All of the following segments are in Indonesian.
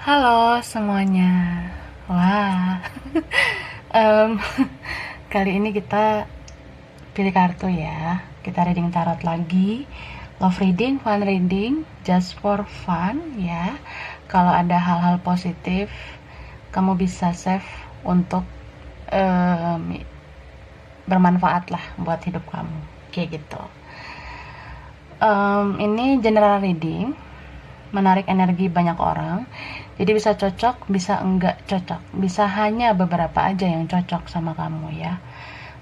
Halo semuanya. Wah, em, kali ini kita pilih kartu ya. Kita reading tarot lagi. Love reading, fun reading, just for fun ya. Kalau ada hal-hal positif, kamu bisa save untuk bermanfaat lah buat hidup kamu. Kayak gitu. Ini general reading, menarik energi banyak orang. Jadi bisa cocok, bisa enggak cocok. Bisa hanya beberapa aja yang cocok sama kamu ya.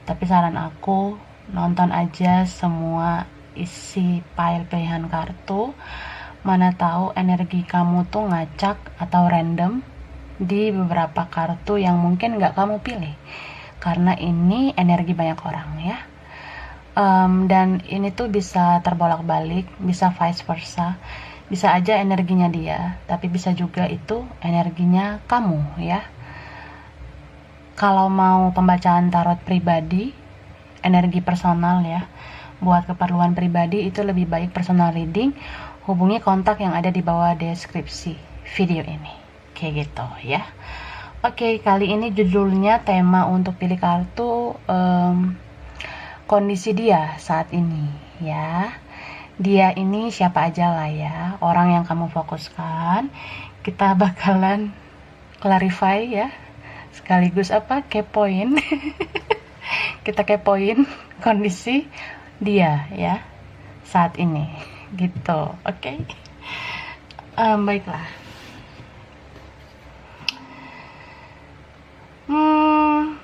Tapi saran aku, nonton aja semua isi pile pilihan kartu. Mana tahu energi kamu tuh ngacak atau random di beberapa kartu yang mungkin nggak kamu pilih. Karena ini energi banyak orang ya. Dan ini tuh bisa terbolak-balik, bisa vice versa. Bisa aja energinya dia, tapi bisa juga itu energinya kamu ya. Kalau mau pembacaan tarot pribadi, energi personal ya, buat keperluan pribadi itu lebih baik personal reading, hubungi kontak yang ada di bawah deskripsi video ini. Kayak gitu ya. Oke, kali ini judulnya tema untuk pilih kartu kondisi dia saat ini ya. Dia ini siapa aja lah ya, orang yang kamu fokuskan. Kita bakalan clarify ya, sekaligus kepoin. Kita kepoin kondisi dia ya saat ini gitu. Oke. Baiklah.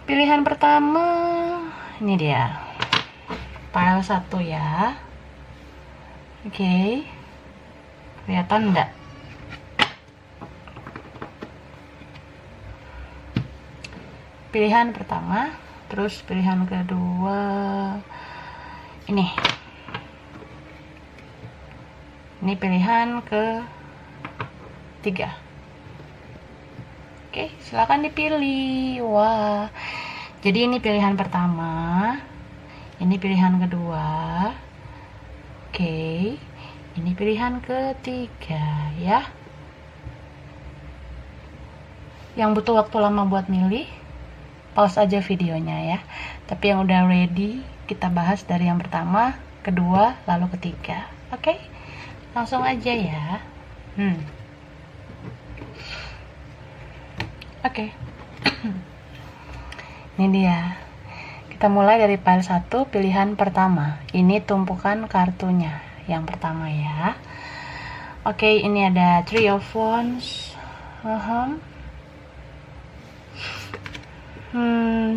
Pilihan pertama ini dia, pile 1 ya. Oke, kelihatan enggak? Pilihan pertama, terus pilihan kedua ini. Ini pilihan ketiga. Oke, silakan dipilih. Wah, jadi ini pilihan pertama, ini pilihan kedua. Oke, ini pilihan ketiga ya. Yang butuh waktu lama buat milih, pause aja videonya ya. Tapi yang udah ready, kita bahas dari yang pertama, kedua, lalu ketiga. Oke, langsung aja ya. Oke. Ini dia. Kita mulai dari pile 1, pilihan pertama. Ini tumpukan kartunya yang pertama ya. Oke, ini ada Three of Wands.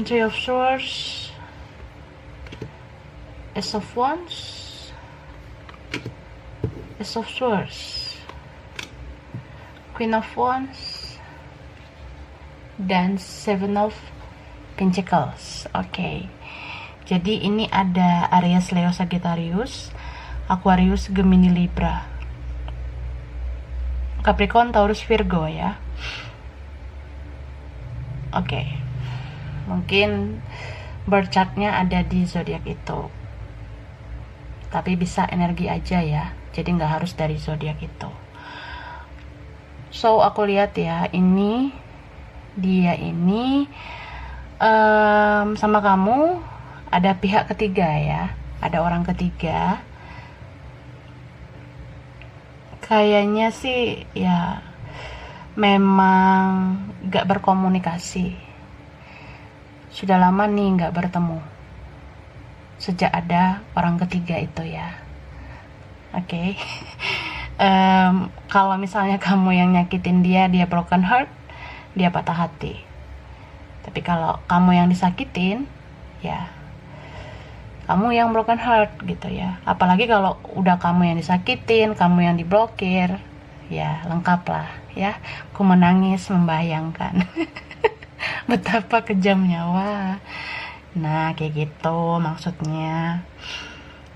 Three of Swords, Ace of Wands, Ace of Swords, Queen of Wands, dan Seven of Pentacles. Oke. Jadi ini ada Aries, Leo, Sagittarius, Aquarius, Gemini, Libra, Capricorn, Taurus, Virgo ya. Oke. Mungkin birth chartnya ada di zodiak itu. Tapi bisa energi aja ya. Jadi nggak harus dari zodiak itu. So aku lihat ya, ini dia ini sama kamu ada pihak ketiga ya, ada orang ketiga. Kayaknya sih ya memang gak berkomunikasi, sudah lama nih gak bertemu sejak ada orang ketiga itu ya. Oke. Kalau misalnya kamu yang nyakitin dia broken heart, dia patah hati. Tapi kalau kamu yang disakitin, ya kamu yang broken heart gitu ya. Apalagi kalau udah kamu yang disakitin, kamu yang diblokir, ya lengkap lah ya. Aku menangis membayangkan betapa kejamnya. Wah, nah kayak gitu maksudnya.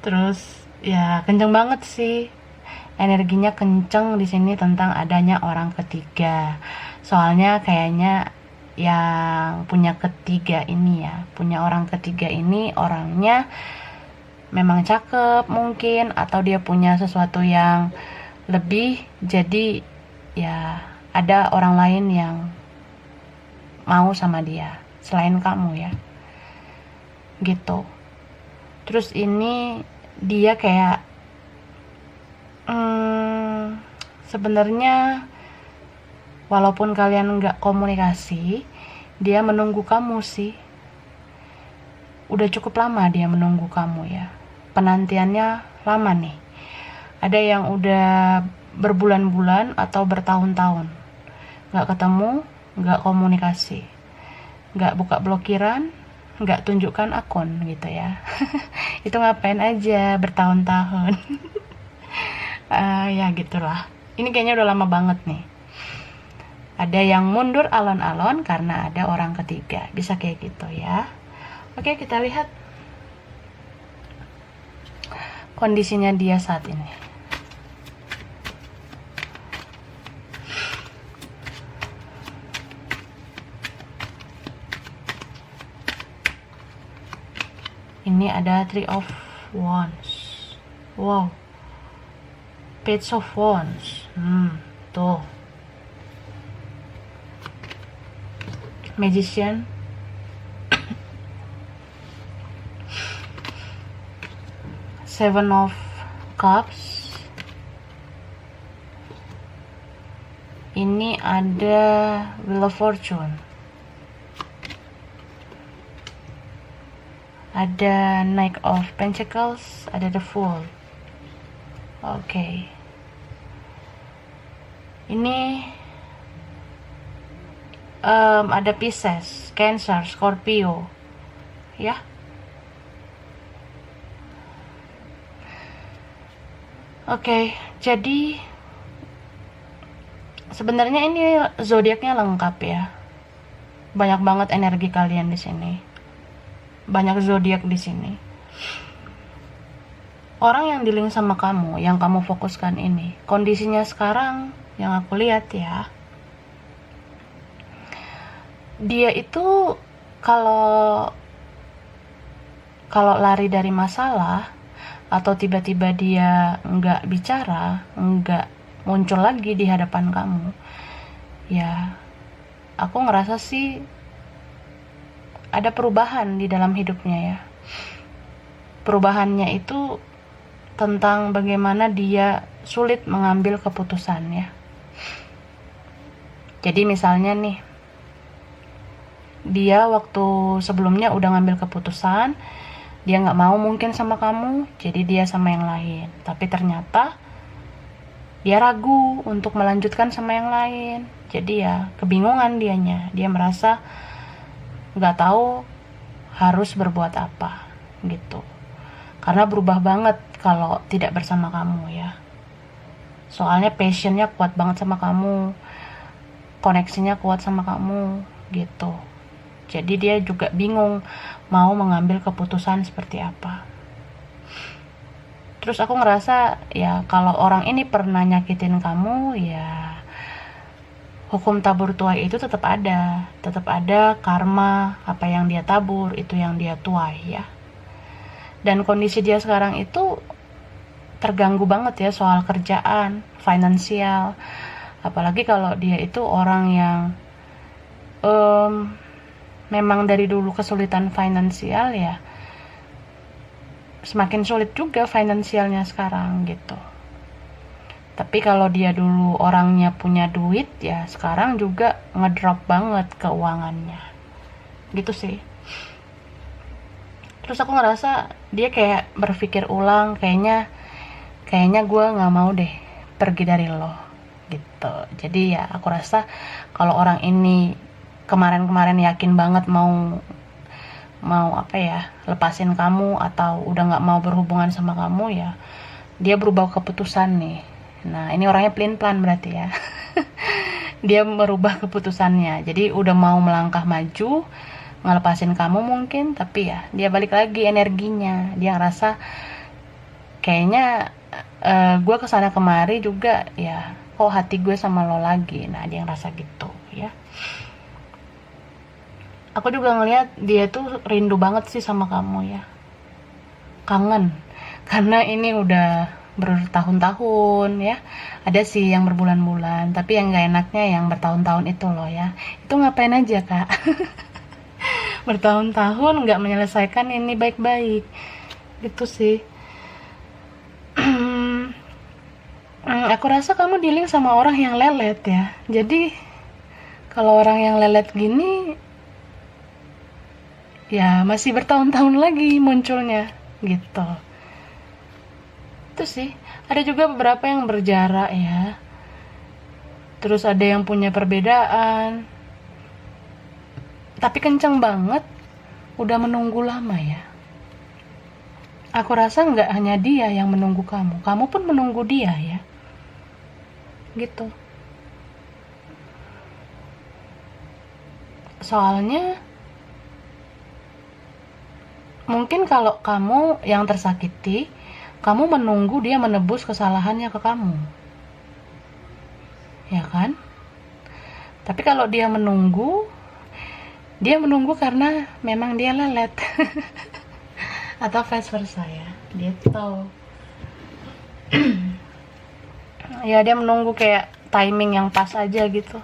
Terus ya kenceng banget sih, energinya kenceng di sini tentang adanya orang ketiga. Soalnya kayaknya yang punya ketiga ini ya, punya orang ketiga ini orangnya memang cakep mungkin, atau dia punya sesuatu yang lebih, jadi ya ada orang lain yang mau sama dia selain kamu ya, gitu. Terus ini dia kayak sebenarnya walaupun kalian nggak komunikasi, dia menunggu kamu sih. Udah cukup lama dia menunggu kamu ya, penantiannya lama nih. Ada yang udah berbulan-bulan atau bertahun-tahun nggak ketemu, nggak komunikasi, nggak buka blokiran, nggak tunjukkan akun gitu ya. Itu ngapain aja bertahun-tahun. Ya gitulah, ini kayaknya udah lama banget nih. Ada yang mundur alon-alon karena ada orang ketiga, bisa kayak gitu ya. Oke, kita lihat kondisinya dia saat ini. Ini ada Three of Wands. Wow. Page of Wands. Tuh. Magician. Seven of Cups. Ini ada Wheel of Fortune. Ada Knight of Pentacles, ada The Fool. Oke. Ini ada Pisces, Cancer, Scorpio. Ya. Oke, jadi sebenarnya ini zodiaknya lengkap ya. Banyak banget energi kalian di sini. Banyak zodiak di sini. Orang yang dealing sama kamu, yang kamu fokuskan ini, kondisinya sekarang yang aku lihat ya, dia itu kalau lari dari masalah atau tiba-tiba dia nggak bicara, nggak muncul lagi di hadapan kamu, ya aku ngerasa sih ada perubahan di dalam hidupnya ya. Perubahannya itu tentang bagaimana dia sulit mengambil keputusan ya. Jadi misalnya nih, dia waktu sebelumnya udah ngambil keputusan, dia nggak mau mungkin sama kamu, jadi dia sama yang lain. Tapi ternyata dia ragu untuk melanjutkan sama yang lain. Jadi ya kebingungan dianya. Dia merasa nggak tahu harus berbuat apa gitu, karena berubah banget kalau tidak bersama kamu ya. Soalnya passionnya kuat banget sama kamu, koneksinya kuat sama kamu gitu. Jadi dia juga bingung mau mengambil keputusan seperti apa. Terus aku ngerasa ya kalau orang ini pernah nyakitin kamu, ya hukum tabur tuai itu tetap ada karma, apa yang dia tabur itu yang dia tuai ya. Dan kondisi dia sekarang itu terganggu banget ya soal kerjaan, finansial, apalagi kalau dia itu orang yang memang dari dulu kesulitan finansial ya, semakin sulit juga finansialnya sekarang gitu. Tapi kalau dia dulu orangnya punya duit, ya sekarang juga ngedrop banget keuangannya. Gitu sih. Terus aku ngerasa dia kayak berpikir ulang, kayaknya gue nggak mau deh pergi dari lo gitu. Jadi ya aku rasa kalau orang ini kemarin yakin banget mau apa ya, lepasin kamu atau udah nggak mau berhubungan sama kamu, ya dia berubah keputusan nih. Nah ini orangnya pelin-pelan berarti ya. Dia merubah keputusannya, jadi udah mau melangkah maju ngelepasin kamu mungkin, tapi ya dia balik lagi energinya. Dia ngerasa kayaknya gue kesana kemari juga ya, kok hati gue sama lo lagi. Nah dia ngerasa gitu ya. Aku juga ngelihat dia tuh rindu banget sih sama kamu ya, kangen, karena ini udah bertahun-tahun ya. Ada sih yang berbulan-bulan, tapi yang gak enaknya yang bertahun-tahun itu loh ya. Itu ngapain aja kak? Bertahun-tahun nggak menyelesaikan ini baik-baik gitu sih. Aku rasa kamu dealing sama orang yang lelet ya. Jadi kalau orang yang lelet gini ya masih bertahun-tahun lagi munculnya gitu. Itu sih. Ada juga beberapa yang berjarak ya. Terus ada yang punya perbedaan. Tapi kenceng banget. Udah menunggu lama ya. Aku rasa nggak hanya dia yang menunggu kamu. Kamu pun menunggu dia ya. Gitu. Soalnya mungkin kalau kamu yang tersakiti, kamu menunggu dia menebus kesalahannya ke kamu. Ya kan? Tapi kalau dia menunggu karena memang dia lelet. Atau vice versa ya. Gitu. Ya dia menunggu kayak timing yang pas aja gitu.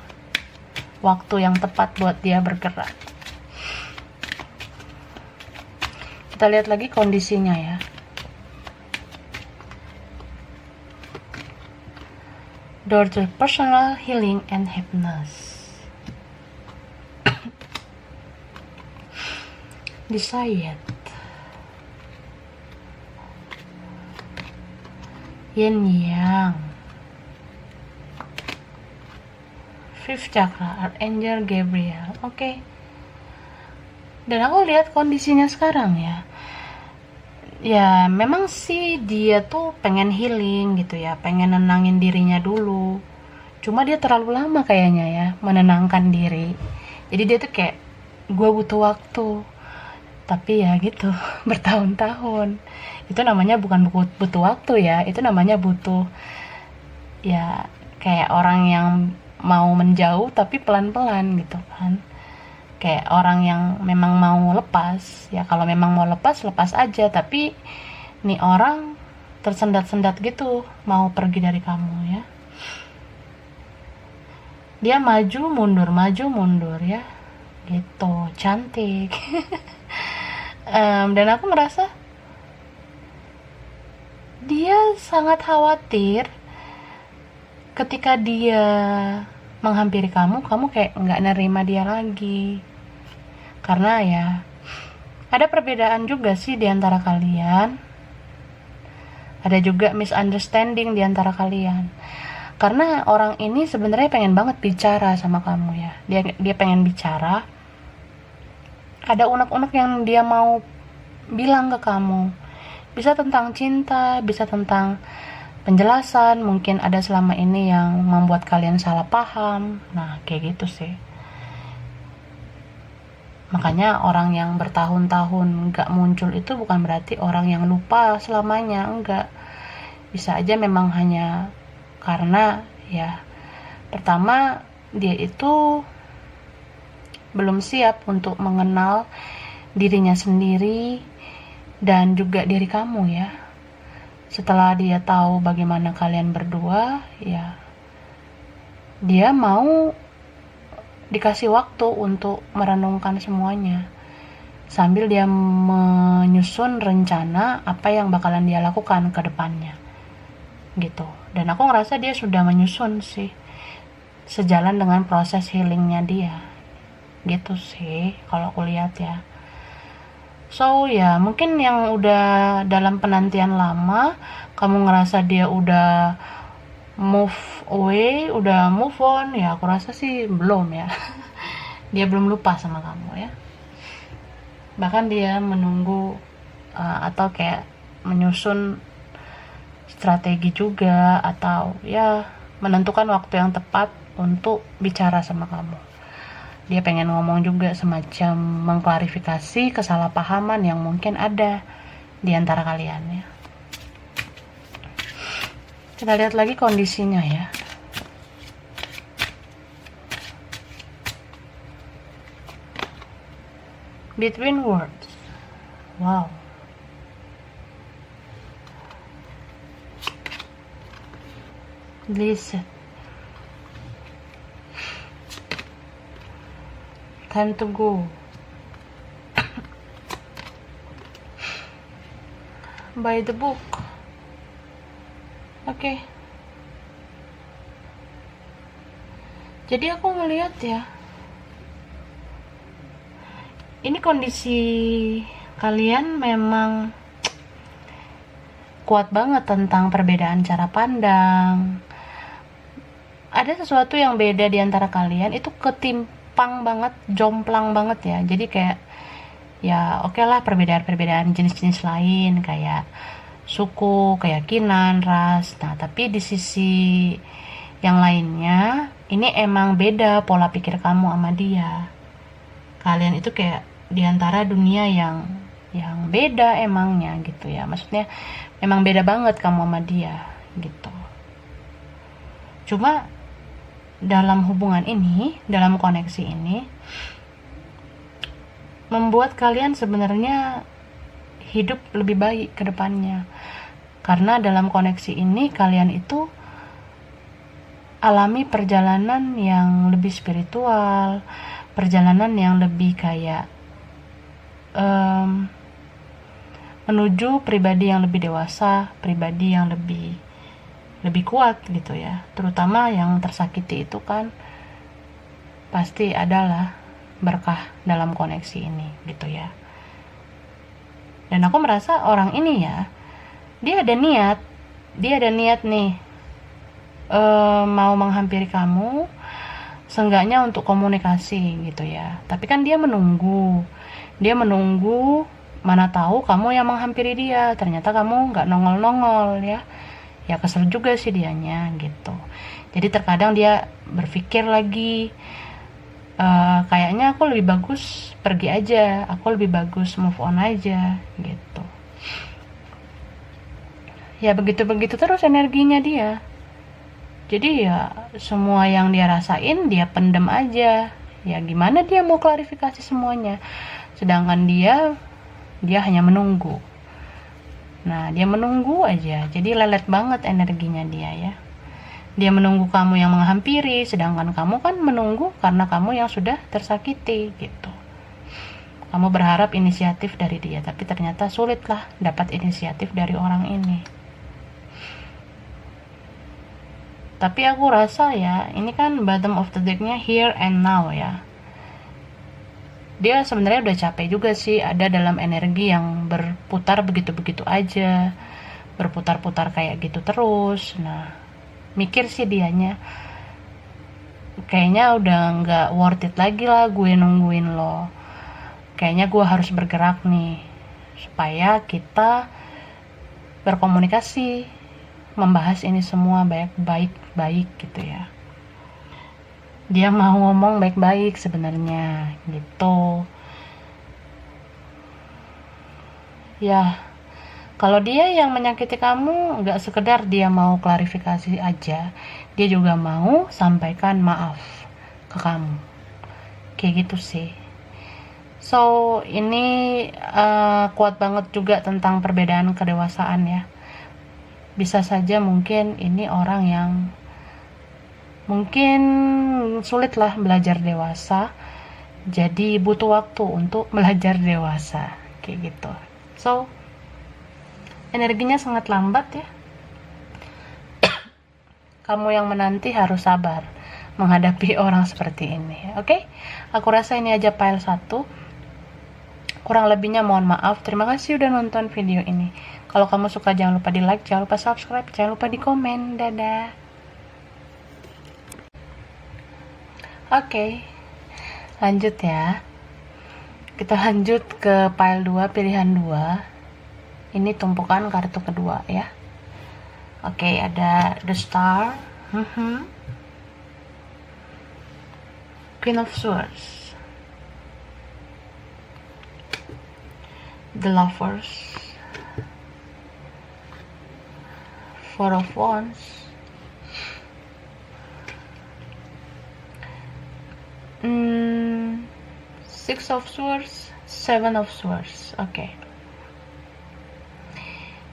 Waktu yang tepat buat dia bergerak. Kita lihat lagi kondisinya ya. Door to personal healing and happiness. Decide. Yin Yang. Fifth chakra, Archangel Gabriel. Oke. Dan aku lihat kondisinya sekarang ya. Ya memang sih dia tuh pengen healing gitu ya, pengen nenangin dirinya dulu. Cuma dia terlalu lama kayaknya ya menenangkan diri. Jadi dia tuh kayak, gue butuh waktu. Tapi ya gitu, bertahun-tahun. Itu namanya bukan butuh waktu ya, itu namanya butuh ya kayak orang yang mau menjauh tapi pelan-pelan gitu kan. Kayak orang yang memang mau lepas ya, kalau memang mau lepas aja, tapi nih orang tersendat-sendat gitu mau pergi dari kamu ya. Dia maju mundur ya gitu, cantik. Dan aku ngerasa dia sangat khawatir ketika dia menghampiri kamu kayak nggak nerima dia lagi. Karena ya ada perbedaan juga sih di antara kalian. Ada juga misunderstanding di antara kalian. Karena orang ini sebenarnya pengen banget bicara sama kamu ya. Dia pengen bicara. Ada unek-unek yang dia mau bilang ke kamu. Bisa tentang cinta, bisa tentang penjelasan, mungkin ada selama ini yang membuat kalian salah paham. Nah, kayak gitu sih. Makanya orang yang bertahun-tahun gak muncul itu bukan berarti orang yang lupa selamanya, enggak. Bisa aja memang hanya karena ya pertama dia itu belum siap untuk mengenal dirinya sendiri dan juga diri kamu ya. Setelah dia tahu bagaimana kalian berdua, ya dia mau dikasih waktu untuk merenungkan semuanya. Sambil dia menyusun rencana apa yang bakalan dia lakukan ke depannya. Gitu. Dan aku ngerasa dia sudah menyusun sih. Sejalan dengan proses healingnya dia. Gitu sih kalau aku lihat ya. So ya mungkin yang udah dalam penantian lama, kamu ngerasa dia udah move away, udah move on, ya aku rasa sih belum ya. Dia belum lupa sama kamu ya. Bahkan dia menunggu atau kayak menyusun strategi juga, atau ya menentukan waktu yang tepat untuk bicara sama kamu. Dia pengen ngomong juga, semacam mengklarifikasi kesalahpahaman yang mungkin ada di antara kalian ya. Kita lihat lagi kondisinya ya. Between words. Wow. Listen. Time to go. Buy the book. Oke. Jadi aku ngeliat ya, ini kondisi kalian memang kuat banget tentang perbedaan cara pandang. Ada sesuatu yang beda di antara kalian, itu ketimpang banget, jomplang banget ya. Jadi kayak ya oke lah, perbedaan-perbedaan jenis-jenis lain kayak suku, keyakinan, ras. Nah, tapi di sisi yang lainnya, ini emang beda pola pikir kamu sama dia. Kalian itu kayak diantara dunia yang beda emangnya gitu ya. Maksudnya memang beda banget kamu sama dia gitu. Cuma dalam hubungan ini, dalam koneksi ini, membuat kalian sebenarnya hidup lebih baik ke depannya. Karena dalam koneksi ini kalian itu alami perjalanan yang lebih spiritual, perjalanan yang lebih kayak menuju pribadi yang lebih dewasa, pribadi yang lebih kuat gitu ya. Terutama yang tersakiti itu kan pasti adalah berkah dalam koneksi ini gitu ya. Dan aku merasa orang ini ya, dia ada niat nih mau menghampiri kamu, seenggaknya untuk komunikasi gitu ya. Tapi kan dia menunggu, mana tahu kamu yang menghampiri dia, ternyata kamu nggak nongol ya. Ya kesel juga sih dianya gitu. Jadi terkadang dia berpikir lagi, kayaknya aku lebih bagus pergi aja, aku lebih bagus move on aja gitu. Ya begitu-begitu terus energinya dia. Jadi ya semua yang dia rasain dia pendem aja. Ya gimana dia mau klarifikasi semuanya, sedangkan dia hanya menunggu. Nah, dia menunggu aja, jadi lelet banget energinya dia ya. Dia menunggu kamu yang menghampiri, sedangkan kamu kan menunggu karena kamu yang sudah tersakiti gitu. Kamu berharap inisiatif dari dia, tapi ternyata sulit lah dapat inisiatif dari orang ini. Tapi aku rasa ya, ini kan bottom of the deck-nya here and now ya. Dia sebenarnya udah capek juga sih ada dalam energi yang berputar begitu-begitu aja, berputar-putar kayak gitu terus. Nah, mikir sih dianya, kayaknya udah nggak worth it lagi lah gue nungguin lo. Kayaknya gue harus bergerak nih supaya kita berkomunikasi, membahas ini semua baik-baik gitu ya. Dia mau ngomong baik-baik sebenarnya gitu ya. Kalau dia yang menyakiti kamu, nggak sekedar dia mau klarifikasi aja, dia juga mau sampaikan maaf ke kamu, kayak gitu sih. So ini kuat banget juga tentang perbedaan kedewasaan ya. Bisa saja mungkin ini orang yang mungkin sulit lah belajar dewasa, jadi butuh waktu untuk belajar dewasa kayak gitu. So energinya sangat lambat ya. Kamu yang menanti harus sabar menghadapi orang seperti ini. Oke? Aku rasa ini aja file 1. Kurang lebihnya mohon maaf. Terima kasih udah nonton video ini. Kalau kamu suka jangan lupa di like, jangan lupa subscribe, jangan lupa di komen. Dadah. Oke, lanjut ya. Kita lanjut ke pile 2, pilihan 2. Ini tumpukan kartu kedua ya. Oke, ada The Star, Queen of Swords, The Lovers, Four of Wands, Six of Swords, Seven of Swords. Oke.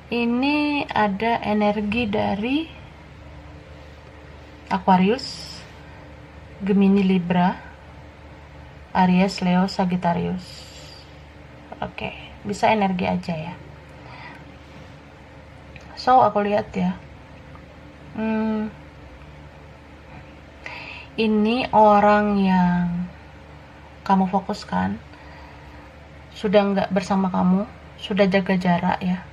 Ini ada energi dari Aquarius, Gemini, Libra, Aries, Leo, Sagittarius. Oke, bisa energi aja ya. So aku lihat ya, ini orang yang kamu fokuskan sudah nggak bersama kamu, sudah jaga jarak ya.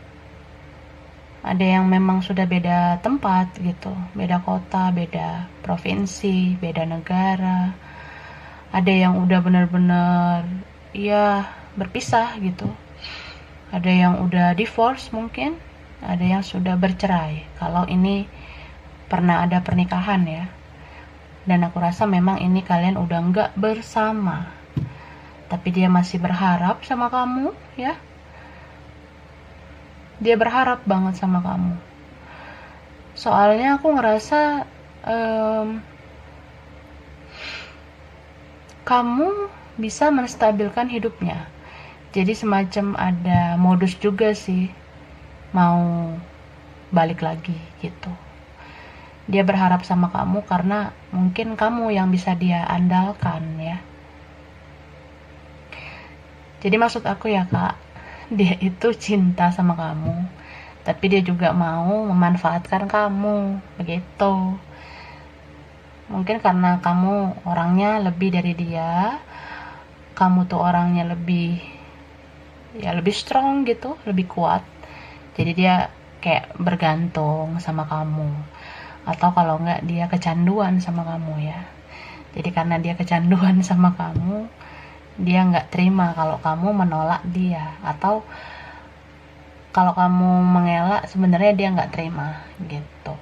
Ada yang memang sudah beda tempat gitu, beda kota, beda provinsi, beda negara. Ada yang udah benar-benar ya berpisah gitu. Ada yang udah divorce mungkin, ada yang sudah bercerai. Kalau ini pernah ada pernikahan ya. Dan aku rasa memang ini kalian udah nggak bersama. Tapi dia masih berharap sama kamu ya. Dia berharap banget sama kamu. Soalnya aku ngerasa kamu bisa menstabilkan hidupnya. Jadi semacam ada modus juga sih, mau balik lagi gitu. Dia berharap sama kamu karena mungkin kamu yang bisa dia andalkan ya. Jadi maksud aku ya kak, dia itu cinta sama kamu, tapi dia juga mau memanfaatkan kamu, begitu. Mungkin karena kamu orangnya lebih dari dia, kamu tuh orangnya lebih strong gitu, lebih kuat. Jadi dia kayak bergantung sama kamu. Atau kalau enggak dia kecanduan sama kamu ya. Jadi karena dia kecanduan sama kamu, dia nggak terima kalau kamu menolak dia, atau kalau kamu mengelak sebenarnya dia nggak terima gitu.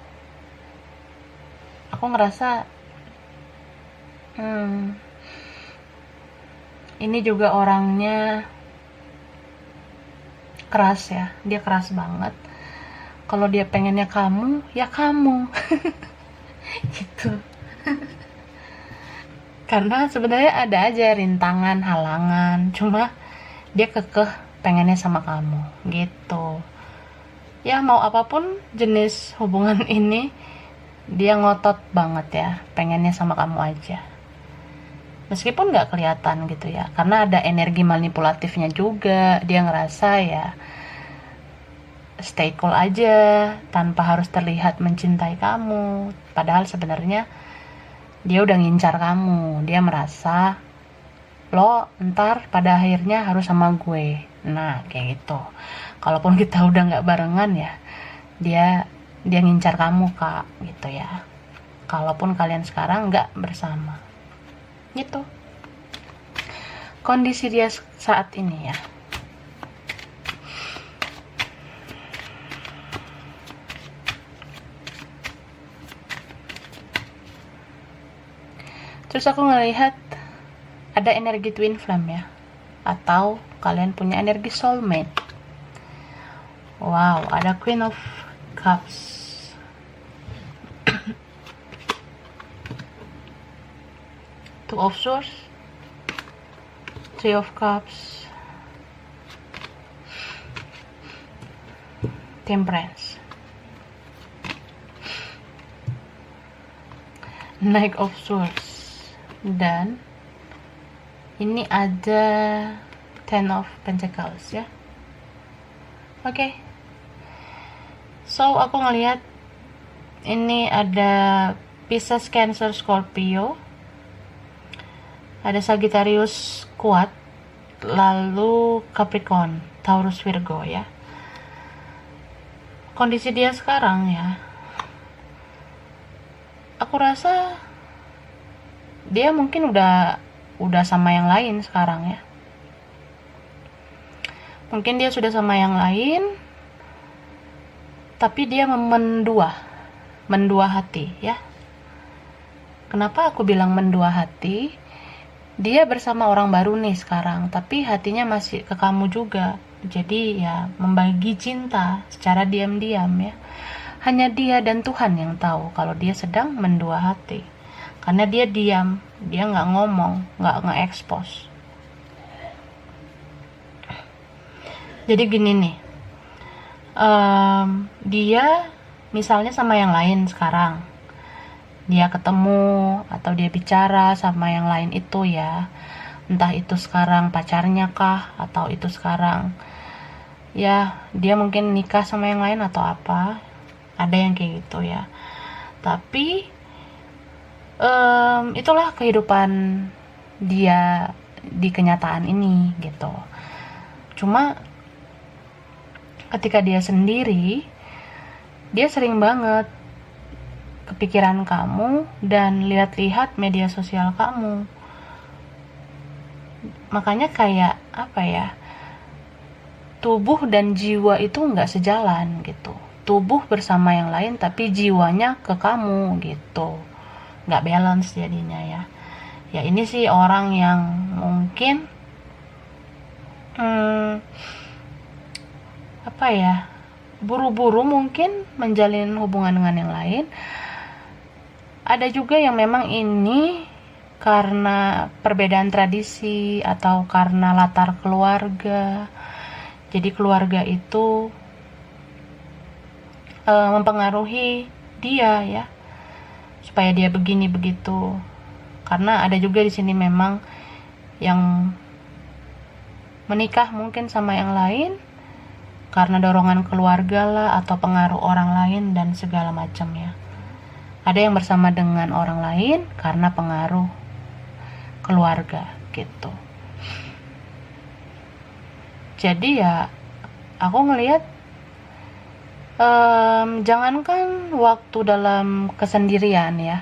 Aku ngerasa ini juga orangnya keras ya, dia keras banget. Kalau dia pengennya kamu, ya kamu gitu. Karena sebenarnya ada aja rintangan, halangan, cuma dia kekeh pengennya sama kamu gitu. Ya mau apapun jenis hubungan ini, dia ngotot banget ya, pengennya sama kamu aja. Meskipun nggak kelihatan gitu ya, karena ada energi manipulatifnya juga. Dia ngerasa ya stay cool aja, tanpa harus terlihat mencintai kamu. Padahal sebenarnya dia udah ngincar kamu. Dia merasa lo ntar pada akhirnya harus sama gue. Nah kayak gitu. Kalaupun kita udah nggak barengan ya, dia ngincar kamu kak gitu ya. Kalaupun kalian sekarang nggak bersama gitu kondisi dia saat ini ya. Terus aku ngelihat ada energi twin flame ya, atau kalian punya energi soulmate. Wow, ada Queen of Cups, Two of Swords, Three of Cups, Temperance, Knight of Swords, dan ini ada Ten of Pentacles ya. Oke. So aku ngelihat ini ada Pisces, Cancer, Scorpio, ada Sagittarius kuat, lalu Capricorn, Taurus, Virgo ya. Kondisi dia sekarang ya, aku rasa dia mungkin udah sama yang lain sekarang ya. Mungkin dia sudah sama yang lain, tapi dia mendua hati ya. Kenapa aku bilang mendua hati? Dia bersama orang baru nih sekarang, tapi hatinya masih ke kamu juga. Jadi ya membagi cinta secara diam-diam ya. Hanya dia dan Tuhan yang tahu kalau dia sedang mendua hati. Karena dia diam, dia nggak ngomong, nggak nge-expose. Jadi gini nih, dia misalnya sama yang lain sekarang, dia ketemu atau dia bicara sama yang lain itu ya, entah itu sekarang pacarnya kah atau itu sekarang ya dia mungkin nikah sama yang lain atau apa, ada yang kayak gitu ya. Tapi itulah kehidupan dia di kenyataan ini gitu. Cuma ketika dia sendiri, dia sering banget kepikiran kamu dan lihat-lihat media sosial kamu. Makanya kayak apa ya, tubuh dan jiwa itu nggak sejalan gitu. Tubuh bersama yang lain tapi jiwanya ke kamu gitu, nggak balance jadinya ya. Ya ini sih orang yang mungkin apa ya, buru-buru mungkin menjalin hubungan dengan yang lain. Ada juga yang memang ini karena perbedaan tradisi atau karena latar keluarga. Jadi keluarga itu mempengaruhi dia ya, supaya dia begini begitu. Karena ada juga di sini memang yang menikah mungkin sama yang lain karena dorongan keluarga lah atau pengaruh orang lain dan segala macam ya. Ada yang bersama dengan orang lain karena pengaruh keluarga gitu. Jadi ya aku ngelihat jangankan waktu dalam kesendirian ya,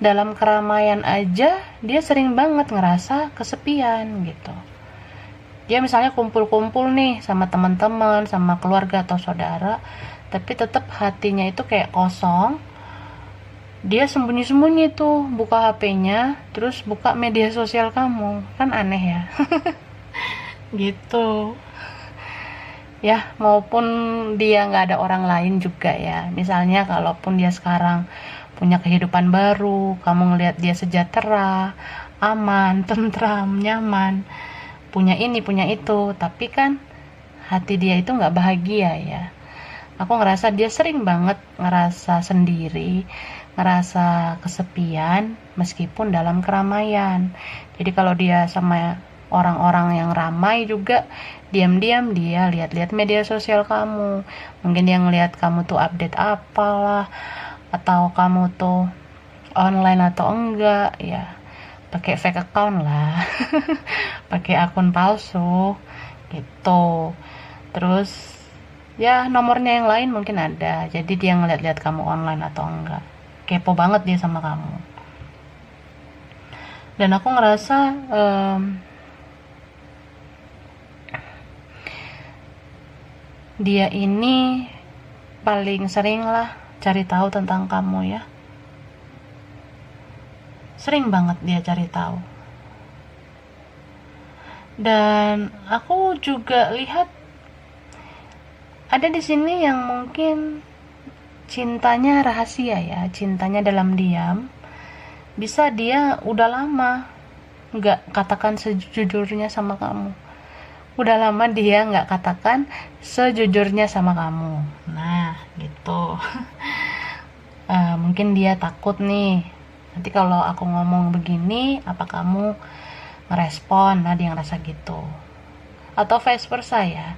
dalam keramaian aja dia sering banget ngerasa kesepian gitu. Dia misalnya kumpul-kumpul nih sama teman-teman, sama keluarga atau saudara, tapi tetap hatinya itu kayak kosong. Dia sembunyi-sembunyi tuh buka HP-nya, terus buka media sosial kamu. Kan aneh ya. Gitu. Ya, maupun dia nggak ada orang lain juga ya. Misalnya kalaupun dia sekarang punya kehidupan baru, kamu ngelihat dia sejahtera, aman, tentram, nyaman, punya ini, punya itu, tapi kan hati dia itu nggak bahagia ya. Aku ngerasa dia sering banget ngerasa sendiri, ngerasa kesepian meskipun dalam keramaian. Jadi kalau dia sama orang-orang yang ramai juga, diam-diam dia lihat-lihat media sosial kamu. Mungkin dia ngelihat kamu tuh update apalah, atau kamu tuh online atau enggak ya, pakai fake account lah. Pakai akun palsu gitu. Terus ya nomornya yang lain mungkin ada, jadi dia ngeliat-liat kamu online atau enggak, kepo banget dia sama kamu. Dan aku ngerasa dia ini paling sering lah cari tahu tentang kamu ya, sering banget dia cari tahu. Dan aku juga lihat ada di sini yang mungkin cintanya rahasia ya, cintanya dalam diam. Bisa dia udah lama nggak katakan sejujurnya sama kamu. Udah lama dia nggak katakan sejujurnya sama kamu. Nah, gitu. Mungkin dia takut nih, nanti kalau aku ngomong begini, apa kamu ngerespon? Nah, dia ngerasa gitu. Atau vice versa ya.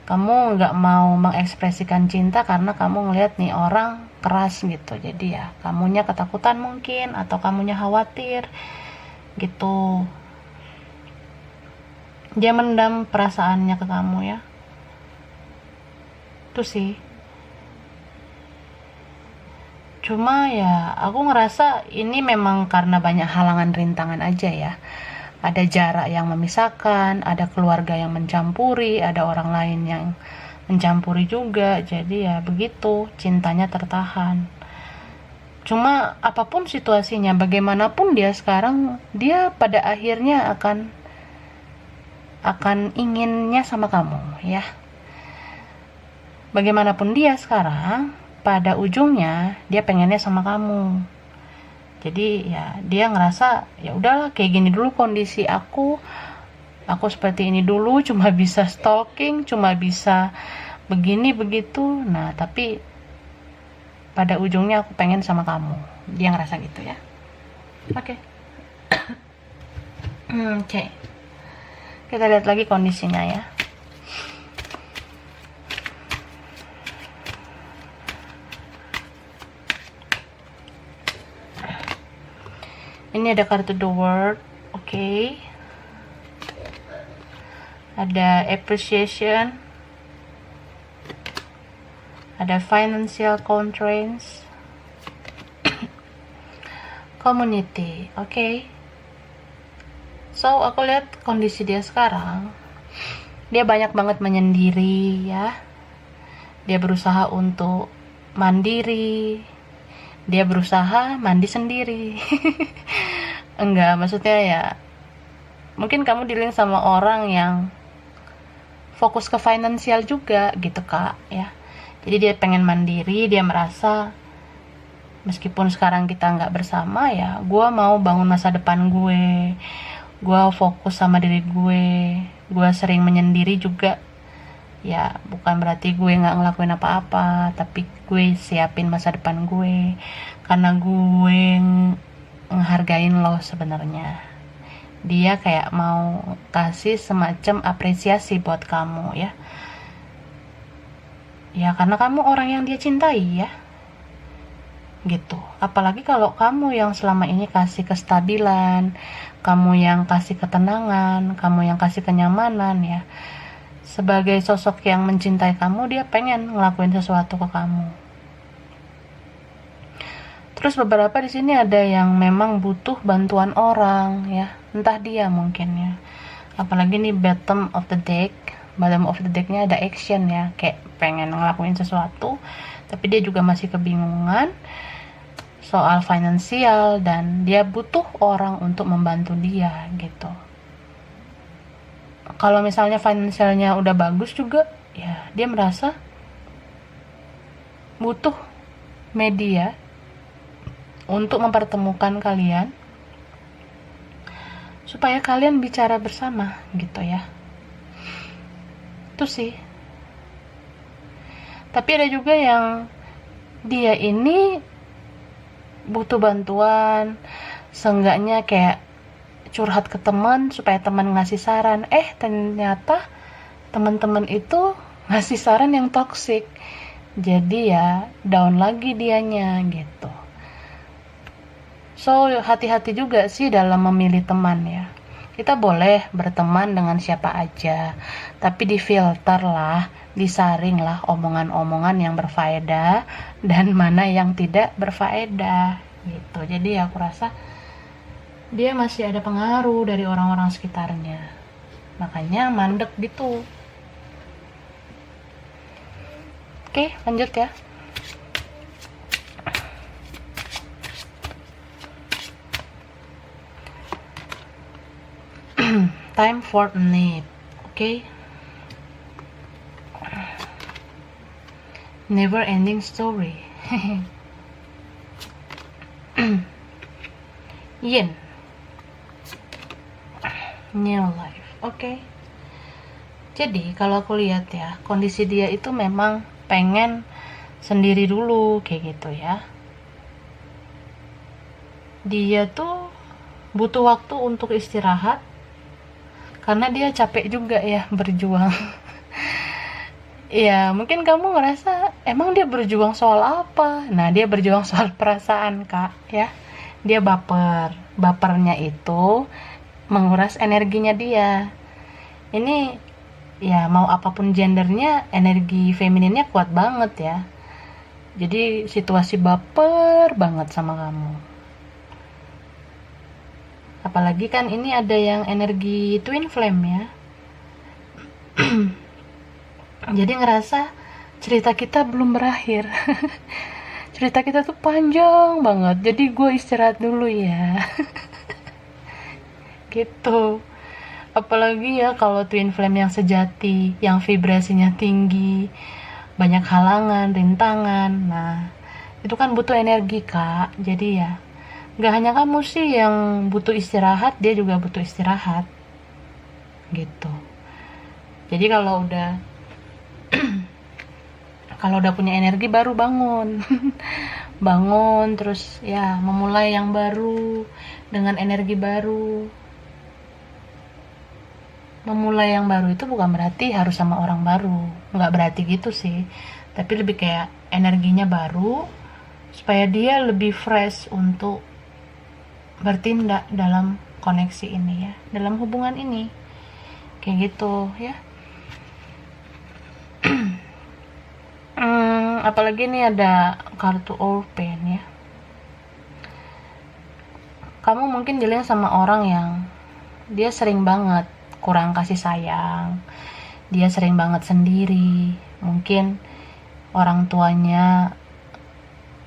Kamu nggak mau mengekspresikan cinta karena kamu ngelihat nih orang keras gitu, jadi ya kamunya ketakutan mungkin, atau kamunya khawatir gitu. Dia mendam perasaannya ke kamu ya, itu sih. Cuma ya aku ngerasa ini memang karena banyak halangan rintangan aja ya. Ada jarak yang memisahkan, ada keluarga yang mencampuri, ada orang lain yang mencampuri juga. Jadi ya begitu, cintanya tertahan. Cuma apapun situasinya, bagaimanapun dia sekarang, dia pada akhirnya akan inginnya sama kamu ya. Bagaimanapun dia sekarang, pada ujungnya dia pengennya sama kamu. Jadi ya dia ngerasa ya udahlah, kayak gini dulu kondisi aku seperti ini dulu, cuma bisa stalking, cuma bisa begini begitu. Nah tapi pada ujungnya aku pengen sama kamu Dia ngerasa gitu ya. Oke. Oke. Kita lihat lagi kondisinya ya. Ini ada kartu The World. Oke. Ada appreciation. Ada financial constraints. Community. Oke. So, aku lihat kondisi dia sekarang. Dia banyak banget menyendiri ya. Dia berusaha untuk mandiri. Dia berusaha mandi sendiri. Enggak, maksudnya ya mungkin kamu dealing sama orang yang fokus ke finansial juga gitu kak ya. Jadi dia pengen mandiri, dia merasa meskipun sekarang kita nggak bersama ya, gue mau bangun masa depan gue fokus sama diri gue sering menyendiri juga ya, bukan berarti gue nggak ngelakuin apa-apa, tapi gue siapin masa depan gue karena gue ngehargain lo sebenarnya. Dia kayak mau kasih semacam apresiasi buat kamu ya. Ya karena kamu orang yang dia cintai ya. Gitu. Apalagi kalau kamu yang selama ini kasih kestabilan, kamu yang kasih ketenangan, kamu yang kasih kenyamanan ya. Sebagai sosok yang mencintai kamu, dia pengen ngelakuin sesuatu ke kamu. Terus beberapa di sini ada yang memang butuh bantuan orang ya, entah dia mungkin ya. Apalagi nih bottom of the decknya ada action ya, kayak pengen ngelakuin sesuatu, tapi dia juga masih kebingungan soal finansial dan dia butuh orang untuk membantu dia gitu. Kalau misalnya finansialnya udah bagus juga, ya dia merasa butuh media untuk mempertemukan kalian supaya kalian bicara bersama gitu ya. Itu sih. Tapi ada juga yang dia ini butuh bantuan, seenggaknya kayak curhat ke teman supaya teman ngasih saran. Ternyata teman-teman itu ngasih saran yang toksik. Jadi ya down lagi dianya gitu. So, hati-hati juga sih dalam memilih teman ya. Kita boleh berteman dengan siapa aja, tapi difilter lah, disaring lah omongan-omongan yang berfaedah dan mana yang tidak berfaedah gitu. Jadi aku rasa dia masih ada pengaruh dari orang-orang sekitarnya. Makanya mandek gitu. Oke, lanjut ya. Time for a nap. Okay. Never ending story. Yin. New life. Okay. Jadi kalau aku lihat ya, kondisi dia itu memang pengen sendiri dulu kayak gitu ya. Dia tuh butuh waktu untuk istirahat karena dia capek juga ya berjuang. Ya mungkin kamu ngerasa emang dia berjuang soal apa? Nah dia berjuang soal perasaan kak ya. Dia bapernya itu menguras energinya dia. Ini ya mau apapun gendernya, energi femininnya kuat banget ya. Jadi situasi baper banget sama kamu. Apalagi kan ini ada yang energi twin flame ya. Jadi ngerasa cerita kita belum berakhir. Cerita kita tuh panjang banget. Jadi gue istirahat dulu ya. Gitu. Apalagi ya kalau twin flame yang sejati, yang vibrasinya tinggi, banyak halangan, rintangan. Nah, itu kan butuh energi kak. Jadi ya gak hanya kamu sih yang butuh istirahat, dia juga butuh istirahat gitu. Jadi kalau udah punya energi baru bangun. bangun, terus ya memulai yang baru dengan energi baru. Memulai yang baru itu bukan berarti harus sama orang baru, nggak berarti gitu sih, tapi lebih kayak energinya baru supaya dia lebih fresh untuk bertindak dalam koneksi ini ya, dalam hubungan ini, kayak gitu ya. Apalagi nih ada kartu open ya. Kamu mungkin dealing sama orang yang dia sering banget kurang kasih sayang, dia sering banget sendiri, mungkin orang tuanya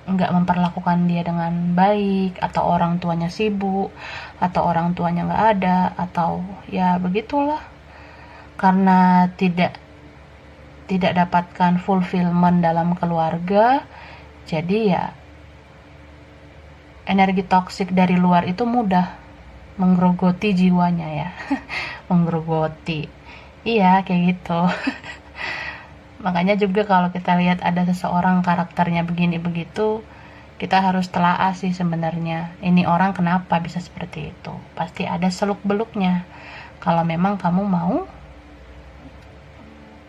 nggak memperlakukan dia dengan baik, atau orang tuanya sibuk, atau orang tuanya nggak ada, atau ya begitulah, karena tidak dapatkan fulfillment dalam keluarga, jadi ya energi toksik dari luar itu mudah menggerogoti jiwanya ya. Menggerogoti, iya kayak gitu. Makanya juga kalau kita lihat ada seseorang karakternya begini begitu, kita harus telaah sih sebenarnya, ini orang kenapa bisa seperti itu. Pasti ada seluk beluknya kalau memang kamu mau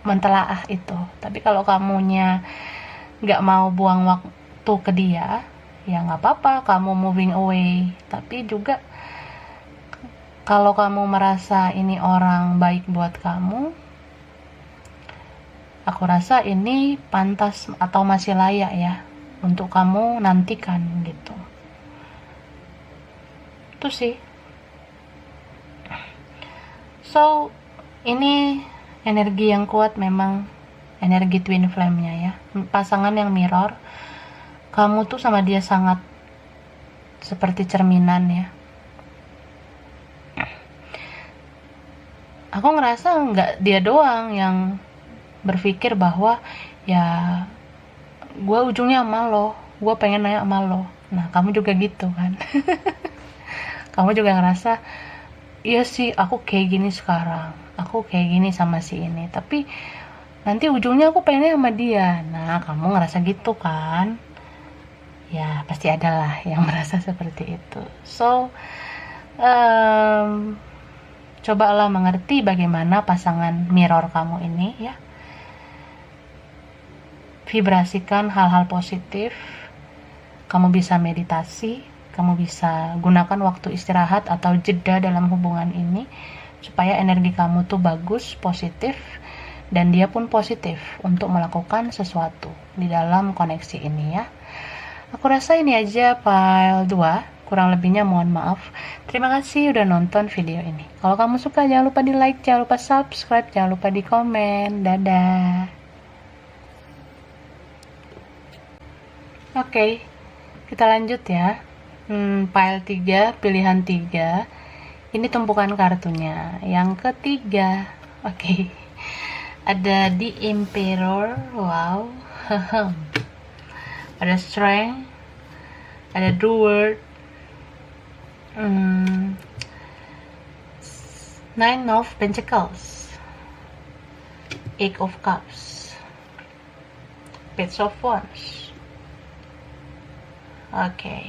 mentelaah itu. Tapi kalau kamunya nggak mau buang waktu ke dia, ya nggak apa-apa kamu moving away. Tapi juga kalau kamu merasa ini orang baik buat kamu, aku rasa ini pantas atau masih layak ya untuk kamu nantikan gitu. Itu sih. So, ini energi yang kuat memang energi twin flame-nya ya. Pasangan yang mirror, kamu tuh sama dia sangat seperti cerminan ya. Aku ngerasa nggak dia doang yang berpikir bahwa ya gue ujungnya sama lo, gue pengen nanya sama lo. Nah kamu juga gitu kan. Kamu juga ngerasa iya sih aku kayak gini sekarang, aku kayak gini sama si ini, tapi nanti ujungnya aku pengennya sama dia. Nah kamu ngerasa gitu kan, ya pasti adalah yang merasa seperti itu. So cobalah mengerti bagaimana pasangan mirror kamu ini ya. Vibrasikan hal-hal positif. Kamu bisa meditasi, kamu bisa gunakan waktu istirahat atau jeda dalam hubungan ini supaya energi kamu tuh bagus, positif, dan dia pun positif untuk melakukan sesuatu di dalam koneksi ini ya. Aku rasa ini aja file 2, kurang lebihnya mohon maaf. Terima kasih udah nonton video ini. Kalau kamu suka jangan lupa di like, jangan lupa subscribe, jangan lupa di komen. Dadah. Oke, kita lanjut ya. File 3, pilihan 3. Ini tumpukan kartunya. Yang ketiga. Oke. Ada The Emperor. Wow. Ada Strength. Ada The Word. Nine of Pentacles. Eight of Cups. Page of Wands. Oke.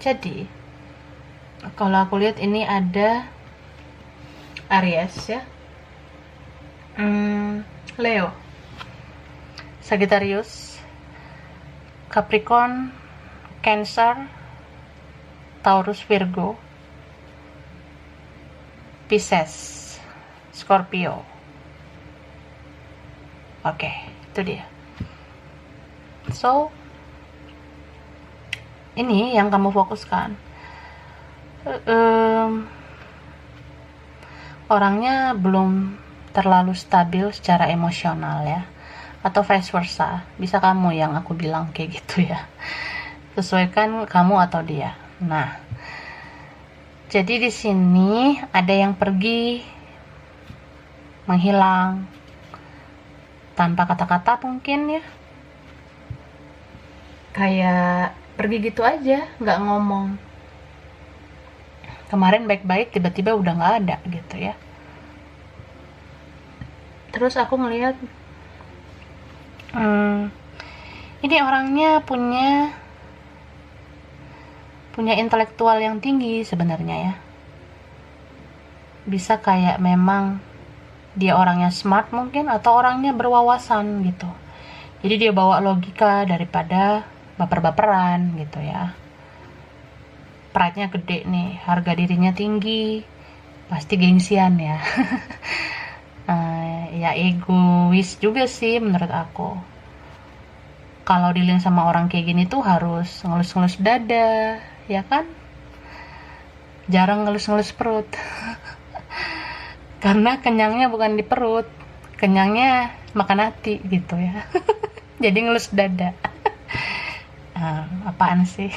Jadi kalau aku lihat ini ada Aries ya, Leo, Sagittarius, Capricorn, Cancer, Taurus, Virgo, Pisces, Scorpio. Oke, itu dia. So ini yang kamu fokuskan. Orangnya belum terlalu stabil secara emosional ya, atau vice versa, bisa kamu yang aku bilang kayak gitu ya. Sesuaikan kamu atau dia. Nah, jadi di sini ada yang pergi, menghilang tanpa kata-kata mungkin ya, kayak pergi gitu aja, nggak ngomong. Kemarin baik-baik, tiba-tiba udah nggak ada gitu ya. Terus aku ngelihat ini orangnya punya intelektual yang tinggi sebenarnya ya. Bisa kayak memang dia orangnya smart mungkin, atau orangnya berwawasan gitu. Jadi dia bawa logika daripada baper-baperan gitu ya. Pride-nya gede nih, harga dirinya tinggi, pasti gengsian ya. Ya egois juga sih menurut aku. Kalau dealing sama orang kayak gini tuh harus ngelus-ngelus dada, ya kan? Jarang ngelus-ngelus perut. Karena kenyangnya bukan di perut, kenyangnya makan hati gitu ya. Jadi ngelus dada. Apaan sih?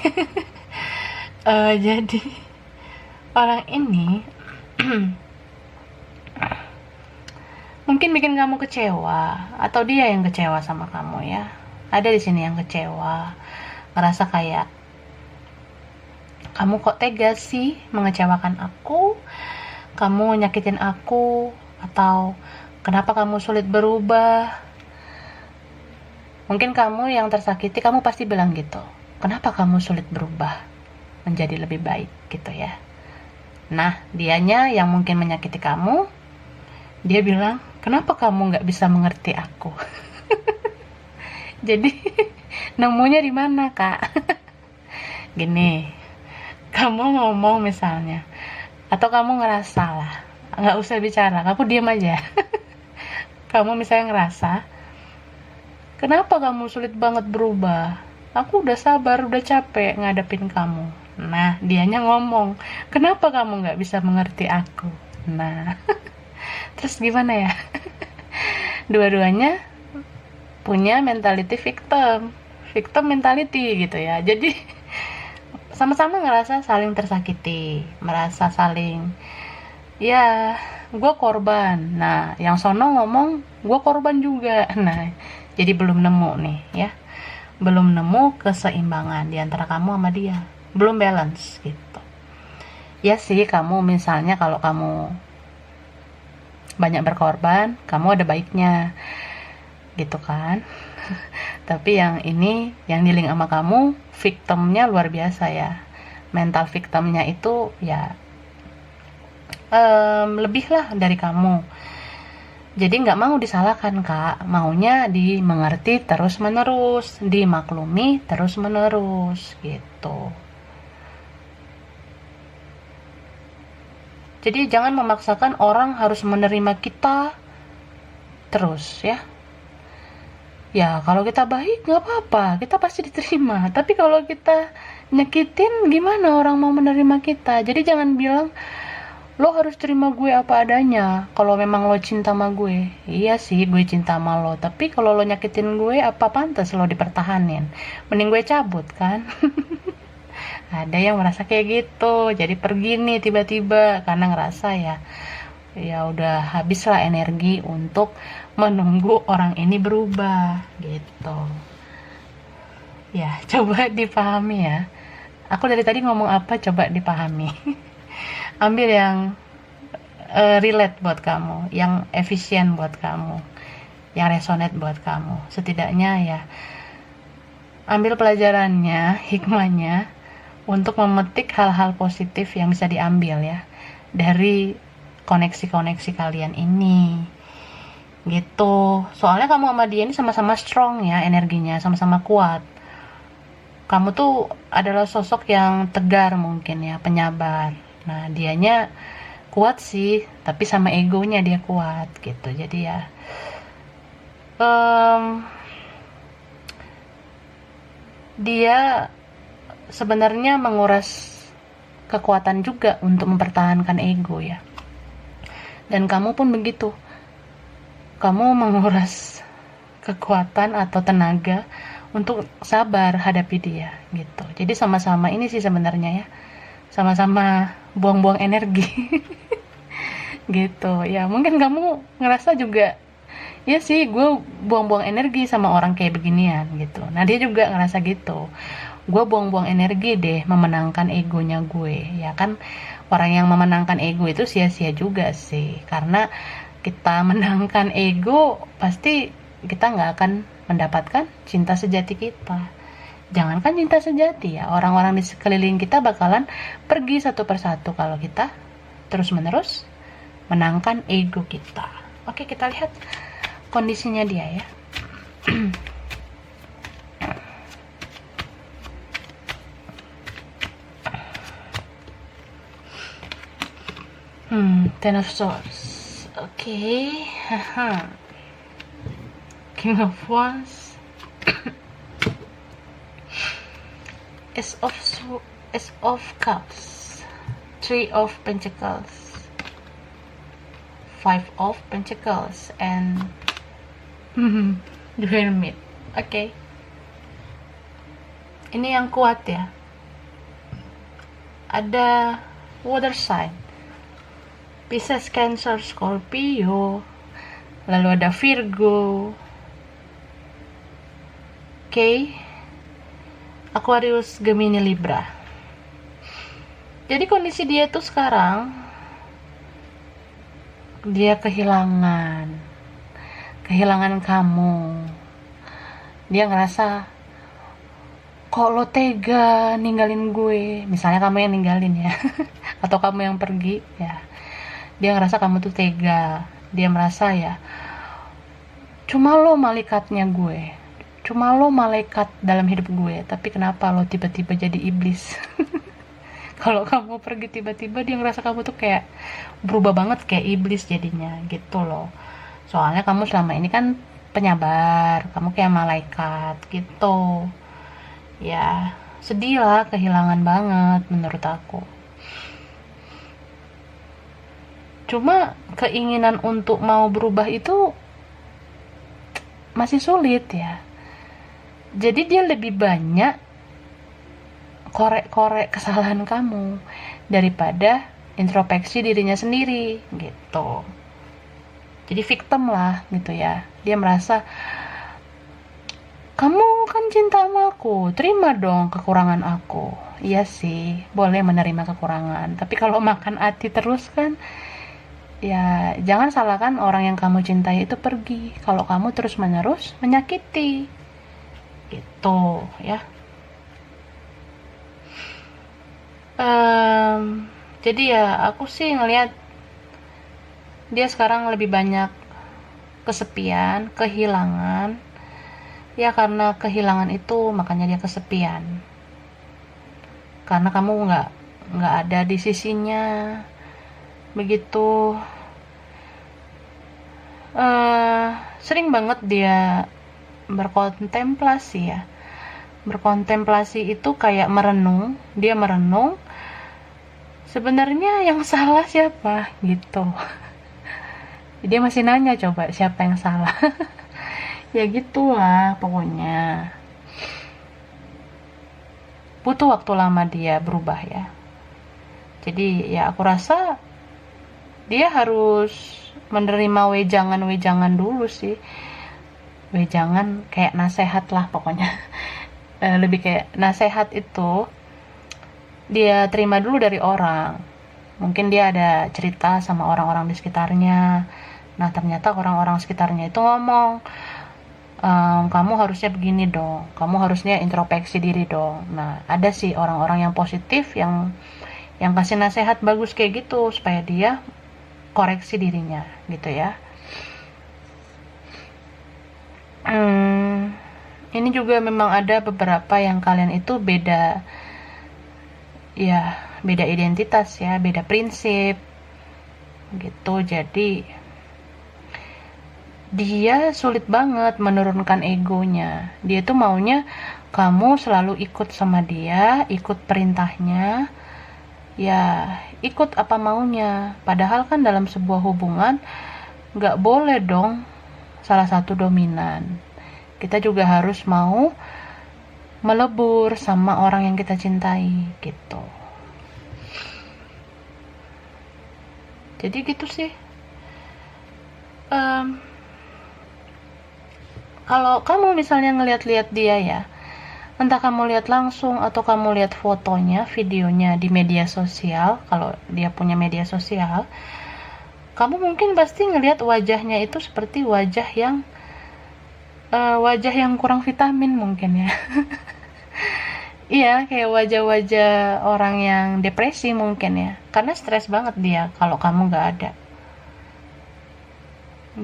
Jadi orang ini mungkin bikin kamu kecewa, atau dia yang kecewa sama kamu ya. Ada di sini yang kecewa, ngerasa kayak kamu kok tega sih mengecewakan aku, kamu nyakitin aku, atau kenapa kamu sulit berubah. Mungkin kamu yang tersakiti, kamu pasti bilang gitu, kenapa kamu sulit berubah menjadi lebih baik gitu ya. Nah, dianya yang mungkin menyakiti kamu, dia bilang, kenapa kamu nggak bisa mengerti aku? Jadi nemunya di mana, Kak? Gini, kamu ngomong misalnya, atau kamu ngerasa lah, nggak usah bicara, kamu diam aja. Kamu misalnya ngerasa, kenapa kamu sulit banget berubah? Aku udah sabar, udah capek ngadepin kamu. Nah, dianya ngomong, kenapa kamu nggak bisa mengerti aku? Nah, terus gimana ya? Dua-duanya punya mentality victim mentality gitu ya. Jadi sama-sama ngerasa saling tersakiti, merasa saling, ya gue korban. Nah, yang sono ngomong gue korban juga. Nah, jadi belum nemu nih ya, belum nemu keseimbangan di antara kamu sama dia, belum balance gitu. Ya sih, kamu misalnya kalau kamu banyak berkorban, kamu ada baiknya gitu kan. Tapi yang ini, yang dealing sama kamu, victimnya luar biasa ya. Mental victimnya itu ya lebih lah dari kamu. Jadi nggak mau disalahkan, Kak, maunya dimengerti terus menerus, dimaklumi terus menerus gitu. Jadi jangan memaksakan orang harus menerima kita terus ya. Ya kalau kita baik nggak apa-apa, kita pasti diterima. Tapi kalau kita nyakitin, gimana orang mau menerima kita? Jadi jangan bilang, lo harus terima gue apa adanya kalau memang lo cinta sama gue. Iya sih, gue cinta sama lo, tapi kalau lo nyakitin gue, apa pantas lo dipertahanin? Mending gue cabut kan. Ada yang merasa kayak gitu, jadi pergi nih tiba-tiba karena ngerasa ya udah habis lah energi untuk menunggu orang ini berubah gitu. Ya coba dipahami ya, aku dari tadi ngomong apa, coba dipahami. Ambil yang relate buat kamu, yang efisien buat kamu, yang resonate buat kamu. Setidaknya ya ambil pelajarannya, hikmahnya, untuk memetik hal-hal positif yang bisa diambil ya dari koneksi-koneksi kalian ini gitu. Soalnya kamu sama dia ini sama-sama strong ya, energinya sama-sama kuat. Kamu tuh adalah sosok yang tegar mungkin ya, penyabar. Nah, dianya kuat sih, tapi sama egonya dia kuat gitu. Jadi ya dia sebenarnya menguras kekuatan juga untuk mempertahankan ego ya. Dan kamu pun begitu. Kamu menguras kekuatan atau tenaga untuk sabar hadapi dia gitu. Jadi sama-sama ini sih sebenarnya ya. Sama-sama buang-buang energi. Gitu. Ya, mungkin kamu ngerasa juga, ya sih gue buang-buang energi sama orang kayak beginian gitu. Nah, dia juga ngerasa gitu. Gue buang-buang energi deh memenangkan egonya gue. Ya kan, orang yang memenangkan ego itu sia-sia juga sih. Karena kita menangkan ego, pasti kita nggak akan mendapatkan cinta sejati kita. Jangankan cinta sejati ya, orang-orang di sekeliling kita bakalan pergi satu persatu kalau kita terus-menerus menangkan ego kita. Oke, kita lihat kondisinya dia ya. Ten of Swords. Oke. King of Wands. Ace of Cups, Three of Pentacles, Five of Pentacles, and the Hermit. Oke. Ini yang kuat ya. Ada water sign, Pisces, Cancer, Scorpio, lalu ada Virgo, Aquarius, Gemini, Libra. Jadi kondisi dia tuh sekarang, dia kehilangan kamu. Dia ngerasa, kok lo tega ninggalin gue, misalnya kamu yang ninggalin ya atau kamu yang pergi ya. Dia ngerasa kamu tuh tega. Dia merasa ya, cuma lo malaikatnya gue, cuma lo malaikat dalam hidup gue, tapi kenapa lo tiba-tiba jadi iblis? Kalau kamu pergi tiba-tiba, dia ngerasa kamu tuh kayak berubah banget, kayak iblis jadinya gitu loh. Soalnya kamu selama ini kan penyabar, kamu kayak malaikat gitu ya. Sedih lah, kehilangan banget menurut aku. Cuma keinginan untuk mau berubah itu masih sulit ya. Jadi dia lebih banyak korek-korek kesalahan kamu daripada introspeksi dirinya sendiri gitu. Jadi victim lah gitu ya. Dia merasa, kamu kan cinta sama aku, terima dong kekurangan aku. Iya sih, boleh menerima kekurangan, tapi kalau makan hati terus kan, ya jangan salahkan orang yang kamu cintai itu pergi kalau kamu terus-menerus menyakiti gitu ya. Jadi ya aku sih ngelihat dia sekarang lebih banyak kesepian, kehilangan ya. Karena kehilangan itu makanya dia kesepian, karena kamu nggak ada di sisinya begitu. Sering banget dia berkontemplasi ya. Berkontemplasi itu kayak merenung. Dia merenung, sebenarnya yang salah siapa gitu. Dia masih nanya, coba siapa yang salah. Ya gitulah pokoknya. Butuh waktu lama dia berubah ya. Jadi ya aku rasa dia harus menerima wejangan dulu sih. Wejangan kayak nasehat lah pokoknya. Lebih kayak nasehat itu dia terima dulu dari orang. Mungkin dia ada cerita sama orang-orang di sekitarnya. Nah ternyata orang-orang sekitarnya itu ngomong, kamu harusnya begini dong, kamu harusnya introspeksi diri dong. Nah ada sih orang-orang yang positif yang kasih nasehat bagus kayak gitu supaya dia koreksi dirinya gitu ya. Ini juga memang ada beberapa yang kalian itu beda identitas ya, beda prinsip gitu. Jadi dia sulit banget menurunkan egonya. Dia tuh maunya kamu selalu ikut sama dia, ikut perintahnya ya, ikut apa maunya. Padahal kan dalam sebuah hubungan gak boleh dong salah satu dominan. Kita juga harus mau melebur sama orang yang kita cintai gitu. Jadi gitu sih. Kalau kamu misalnya ngeliat-liat dia ya, entah kamu lihat langsung atau kamu lihat fotonya, videonya di media sosial, kalau dia punya media sosial, kamu mungkin pasti ngelihat wajahnya itu seperti wajah yang wajah yang kurang vitamin mungkin ya. Iya, kayak wajah-wajah orang yang depresi mungkin ya, karena stres banget dia kalau kamu nggak ada,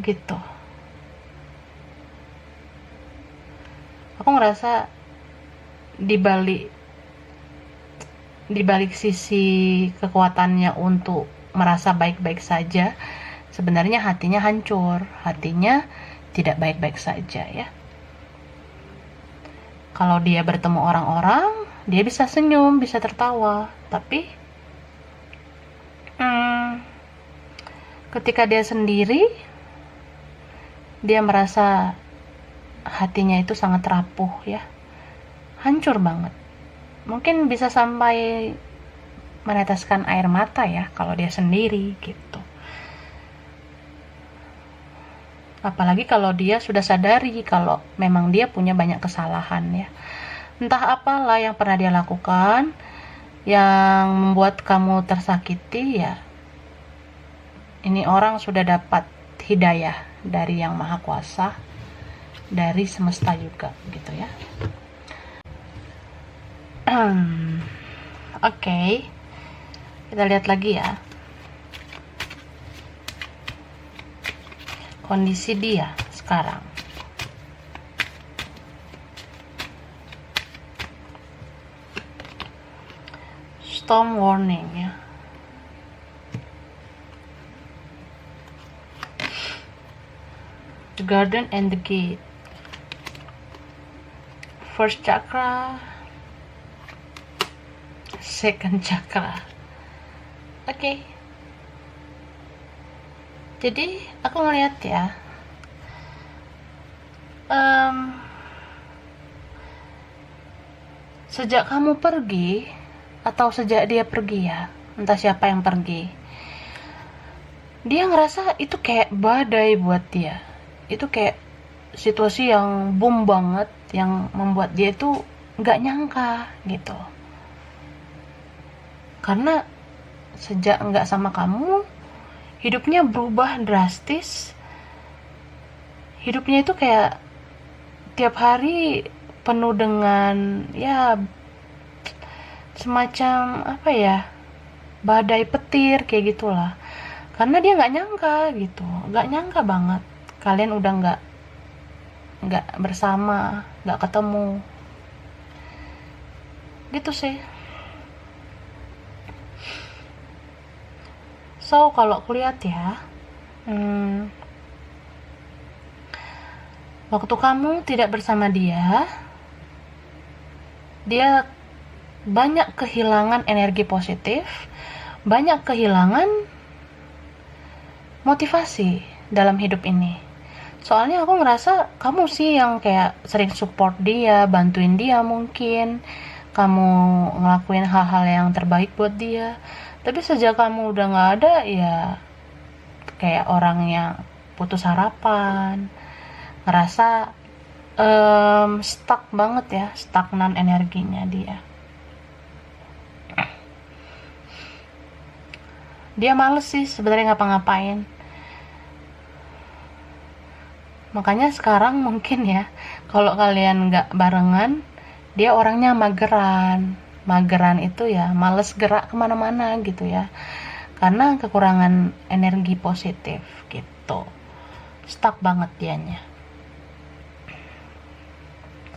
gitu. Aku ngerasa di balik sisi kekuatannya untuk merasa baik-baik saja, sebenarnya hatinya hancur, hatinya tidak baik-baik saja ya. Kalau dia bertemu orang-orang, dia bisa senyum, bisa tertawa, tapi ketika dia sendiri, dia merasa hatinya itu sangat rapuh ya, hancur banget. Mungkin bisa sampai meneteskan air mata ya kalau dia sendiri gitu. Apalagi kalau dia sudah sadari kalau memang dia punya banyak kesalahan ya. Entah apalah yang pernah dia lakukan yang membuat kamu tersakiti ya. Ini orang sudah dapat hidayah dari Yang Maha Kuasa, dari semesta juga gitu ya. Oke. Kita lihat lagi ya. Kondisi dia sekarang. Storm warning ya. The garden and the gate. First chakra, second chakra. Oke. Jadi aku ngeliat ya, sejak kamu pergi atau sejak dia pergi ya, entah siapa yang pergi, dia ngerasa itu kayak badai buat dia. Itu kayak situasi yang boom banget, yang membuat dia itu nggak nyangka gitu. Karena sejak nggak sama kamu, hidupnya berubah drastis. Hidupnya itu kayak tiap hari penuh dengan ya semacam apa ya, badai petir kayak gitulah. Karena dia nggak nyangka gitu, nggak nyangka banget kalian udah nggak bersama, nggak ketemu, gitu sih. So kalau aku lihat ya, waktu kamu tidak bersama dia, dia banyak kehilangan energi positif, banyak kehilangan motivasi dalam hidup ini. Soalnya aku ngerasa kamu sih yang kayak sering support dia, bantuin dia mungkin, kamu ngelakuin hal-hal yang terbaik buat dia. Tapi sejak kamu udah gak ada ya kayak orang yang putus harapan, ngerasa stuck banget ya, stagnan energinya dia. Dia males sih sebenarnya ngapa-ngapain. Makanya sekarang mungkin ya, kalau kalian gak barengan, dia orangnya mageran. Mageran itu ya males gerak kemana-mana gitu ya, karena kekurangan energi positif gitu. Stuck banget dianya.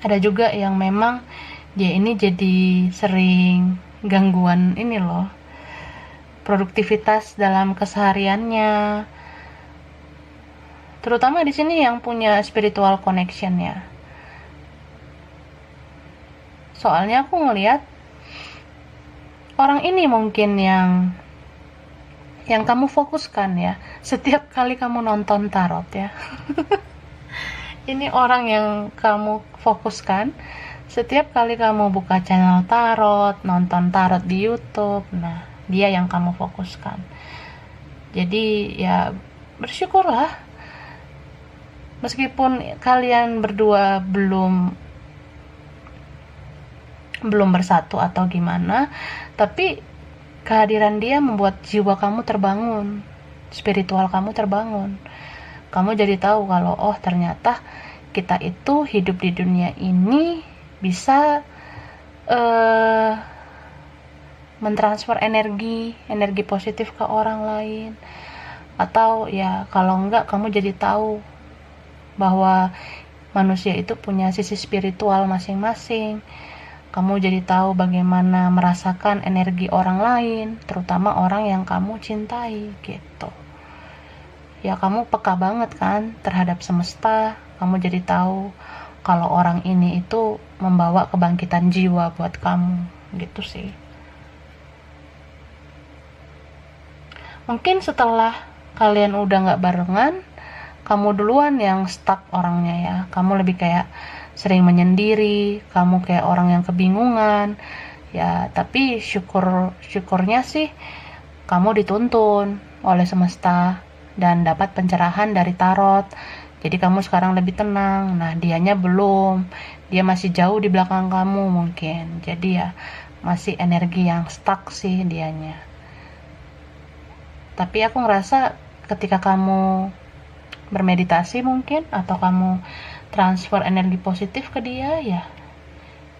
Ada juga yang memang dia ini jadi sering gangguan ini loh, produktivitas dalam kesehariannya, terutama di sini yang punya spiritual connection ya. Soalnya aku ngelihat orang ini mungkin yang kamu fokuskan ya, setiap kali kamu nonton tarot ya. Ini orang yang kamu fokuskan setiap kali kamu buka channel tarot, nonton tarot di YouTube. Nah, dia yang kamu fokuskan. Jadi ya bersyukurlah, meskipun kalian berdua belum bersatu atau gimana, tapi kehadiran dia membuat jiwa kamu terbangun, spiritual kamu terbangun. Kamu jadi tahu kalau oh ternyata kita itu hidup di dunia ini bisa mentransfer energi positif ke orang lain, atau ya kalau enggak kamu jadi tahu bahwa manusia itu punya sisi spiritual masing-masing. Kamu jadi tahu bagaimana merasakan energi orang lain, terutama orang yang kamu cintai gitu. Ya kamu peka banget kan terhadap semesta. Kamu jadi tahu kalau orang ini itu membawa kebangkitan jiwa buat kamu gitu sih. Mungkin setelah kalian udah gak barengan, kamu duluan yang stuck orangnya ya. Kamu lebih kayak sering menyendiri, kamu kayak orang yang kebingungan ya. Tapi syukurnya sih kamu dituntun oleh semesta dan dapat pencerahan dari tarot. Jadi kamu sekarang lebih tenang. Nah dianya belum, dia masih jauh di belakang kamu mungkin. Jadi ya masih energi yang stuck sih dianya. Tapi aku ngerasa ketika kamu bermeditasi mungkin, atau kamu transfer energi positif ke dia, ya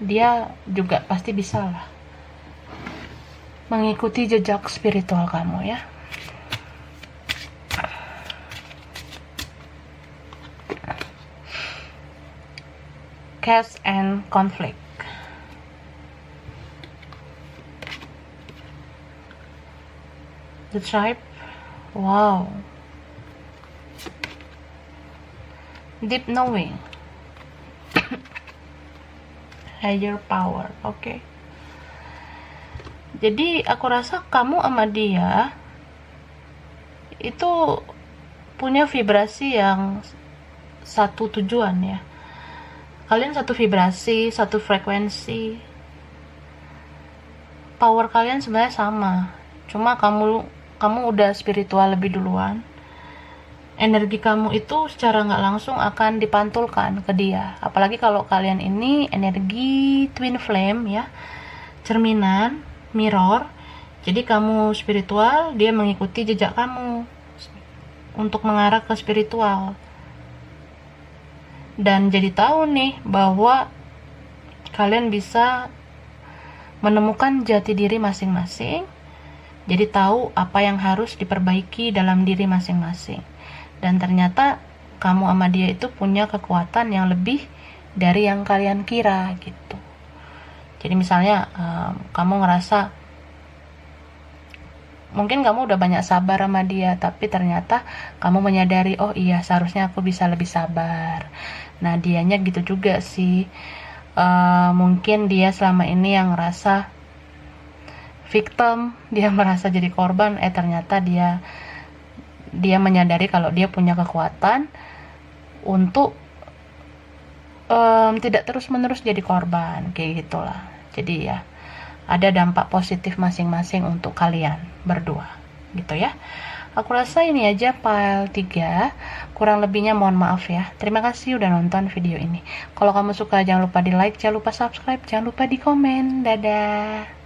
dia juga pasti bisa lah mengikuti jejak spiritual kamu ya. Chaos and conflict. The tribe. Wow. Deep knowing. Higher power. Oke. Jadi aku rasa kamu sama dia itu punya vibrasi yang satu tujuan ya. Kalian satu vibrasi, satu frekuensi. Power kalian sebenarnya sama. Cuma kamu udah spiritual lebih duluan. Energi kamu itu secara nggak langsung akan dipantulkan ke dia. Apalagi kalau kalian ini energi twin flame ya, cerminan, mirror. Jadi kamu spiritual, dia mengikuti jejak kamu untuk mengarah ke spiritual. Dan jadi tahu nih bahwa kalian bisa menemukan jati diri masing-masing. Jadi tahu apa yang harus diperbaiki dalam diri masing-masing. Dan ternyata kamu sama dia itu punya kekuatan yang lebih dari yang kalian kira gitu. Jadi misalnya kamu ngerasa mungkin kamu udah banyak sabar sama dia, tapi ternyata kamu menyadari, oh iya seharusnya aku bisa lebih sabar. Nah dianya gitu juga sih. Mungkin dia selama ini yang ngerasa victim, dia merasa jadi korban, ternyata dia menyadari kalau dia punya kekuatan untuk tidak terus-menerus jadi korban, kayak gitulah. Jadi ya ada dampak positif masing-masing untuk kalian berdua gitu ya. Aku rasa ini aja file 3, kurang lebihnya mohon maaf ya. Terima kasih udah nonton video ini. Kalau kamu suka jangan lupa di like, jangan lupa subscribe, jangan lupa di komen. Dadah.